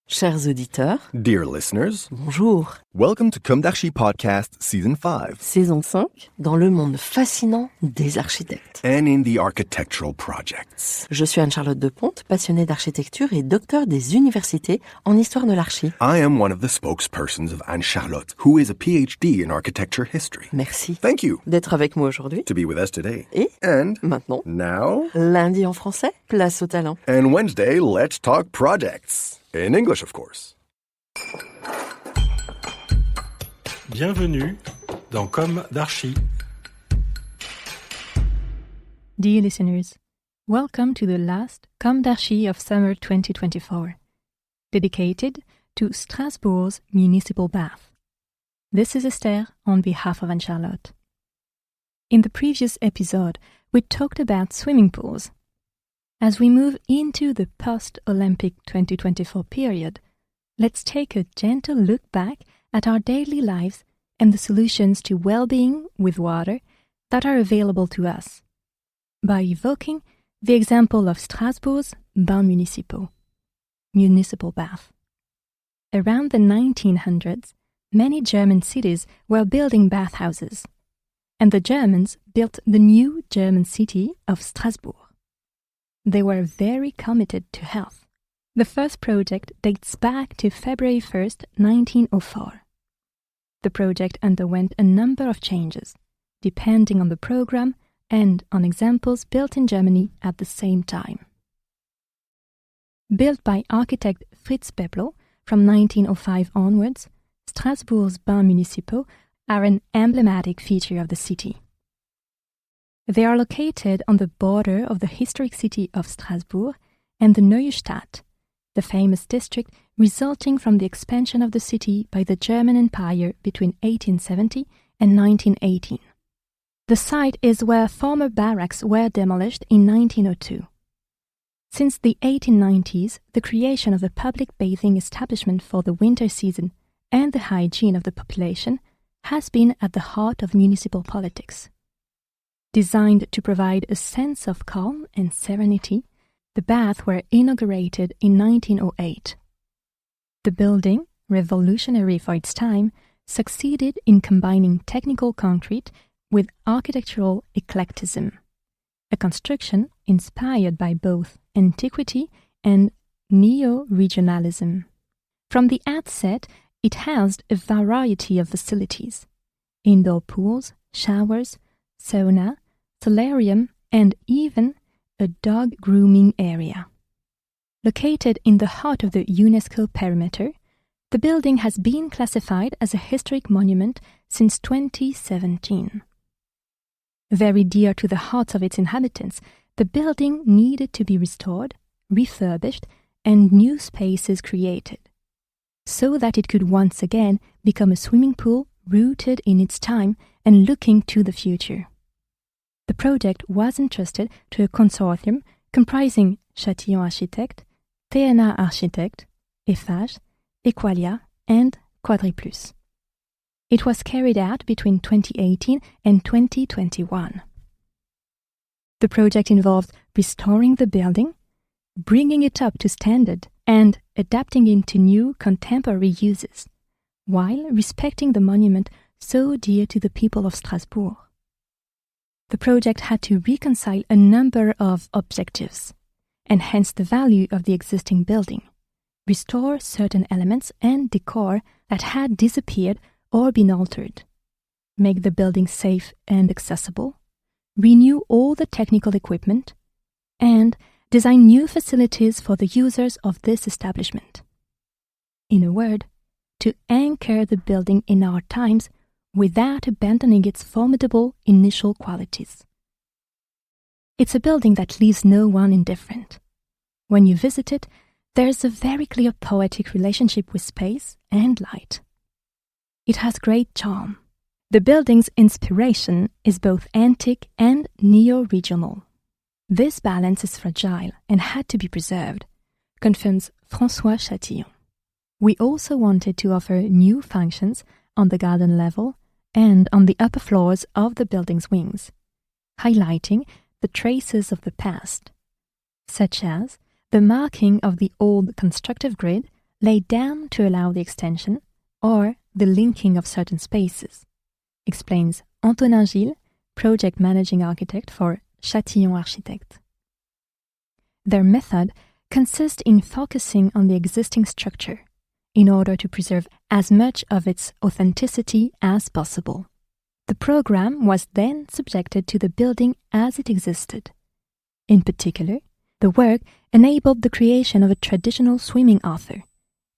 Chers auditeurs, Dear listeners, bonjour. welcome to Comme d'Archi Podcast Season 5. Saison 5, dans le monde fascinant des architectes. And in the architectural projects. Je suis Anne-Charlotte Deponte, passionnée d'architecture et docteur des universités en histoire de l'archi. I am one of the spokespersons of Anne-Charlotte, who is a PhD in architecture history. Merci Thank you d'être avec moi aujourd'hui. to be with us today. Et And maintenant, now, lundi en français, place au talent. and Wednesday, let's talk projects. In English, of course. Bienvenue dans Comme d'Archi. Dear listeners, welcome to the last Comme d'Archi of summer 2024, dedicated to Strasbourg's municipal bath. This is Esther on behalf of Anne-Charlotte. In the previous episode, we talked about swimming pools. As we move into the post-Olympic 2024 period, let's take a gentle look back at our daily lives and the solutions to well-being with water that are available to us, by evoking the example of Strasbourg's bains municipaux, municipal bath. Around the 1900s, many German cities were building bathhouses, and the Germans built the new German city of Strasbourg. They were very committed to health. The first project dates back to February 1st, 1904. The project underwent a number of changes, depending on the program and on examples built in Germany at the same time. Built by architect Fritz Beblo from 1905 onwards, Strasbourg's bains municipaux are an emblematic feature of the city. They are located on the border of the historic city of Strasbourg and the Neue Stadt, the famous district resulting from the expansion of the city by the German Empire between 1870 and 1918. The site is where former barracks were demolished in 1902. Since the 1890s, the creation of a public bathing establishment for the winter season and the hygiene of the population has been at the heart of municipal politics. Designed to provide a sense of calm and serenity, the baths were inaugurated in 1908. The building, revolutionary for its time, succeeded in combining technical concrete with architectural eclecticism, a construction inspired by both antiquity and neo-regionalism. From the outset, it housed a variety of facilities: indoor pools, showers, sauna, solarium, and even a dog grooming area. Located in the heart of the UNESCO perimeter, the building has been classified as a historic monument since 2017. Very dear to the hearts of its inhabitants, the building needed to be restored, refurbished, and new spaces created, so that it could once again become a swimming pool rooted in its time and looking to the future. The project was entrusted to a consortium comprising Chatillon Architectes, TNA Architectes, Eiffage, Equalia, and Quadriplus. It was carried out between 2018 and 2021. The project involved restoring the building, bringing it up to standard, and adapting it to new contemporary uses, while respecting the monument so dear to the people of Strasbourg. The project had to reconcile a number of objectives, enhance the value of the existing building, restore certain elements and decor that had disappeared or been altered, make the building safe and accessible, renew all the technical equipment, and design new facilities for the users of this establishment. In a word, to anchor the building in our times without abandoning its formidable initial qualities. It's a building that leaves no one indifferent. When you visit it, there's a very clear poetic relationship with space and light. It has great charm. The building's inspiration is both antique and neo-regional. This balance is fragile and had to be preserved, confirms François Chatillon. We also wanted to offer new functions on the garden level and on the upper floors of the building's wings, highlighting the traces of the past, such as the marking of the old constructive grid laid down to allow the extension or the linking of certain spaces, explains Antonin Gilles, project managing architect for Chatillon Architectes. Their method consists in focusing on the existing structure in order to preserve as much of its authenticity as possible. The program was then subjected to the building as it existed. In particular, the work enabled the creation of a traditional swimming author,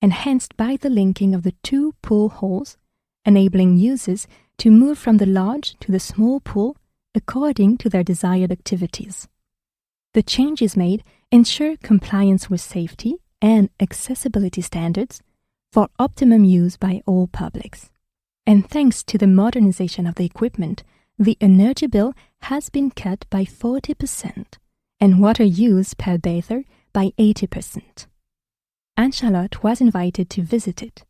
enhanced by the linking of the two pool halls, enabling users to move from the large to the small pool according to their desired activities. The changes made ensure compliance with safety and accessibility standards for optimum use by all publics. And thanks to the modernization of the equipment, the energy bill has been cut by 40% and water use per bather by 80%. Anne-Charlotte was invited to visit it,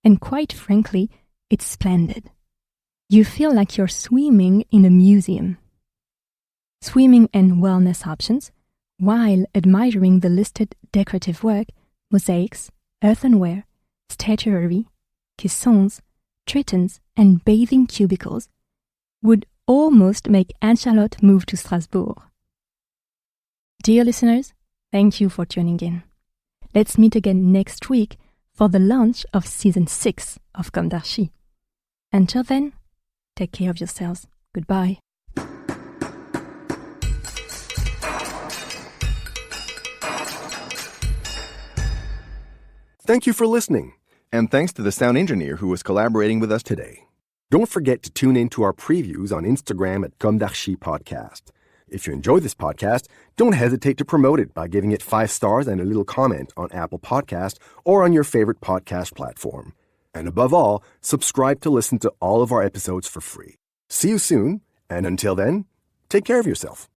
and quite frankly, it's splendid. You feel like you're swimming in a museum. Swimming and wellness options, while admiring the listed decorative work, mosaics, earthenware, statuary, caissons, tritons, and bathing cubicles, would almost make Anne-Charlotte move to Strasbourg. Dear listeners, thank you for tuning in. Let's meet again next week for the launch of Season 6 of Comme d'Archi. Until then, take care of yourselves. Goodbye. Thank you for listening. And thanks to the sound engineer who was collaborating with us today. Don't forget to tune in to our previews on Instagram at Comme d'Archi Podcast. If you enjoy this podcast, don't hesitate to promote it by giving it 5 stars and a little comment on Apple Podcast or on your favorite podcast platform. And above all, subscribe to listen to all of our episodes for free. See you soon, and until then, take care of yourself.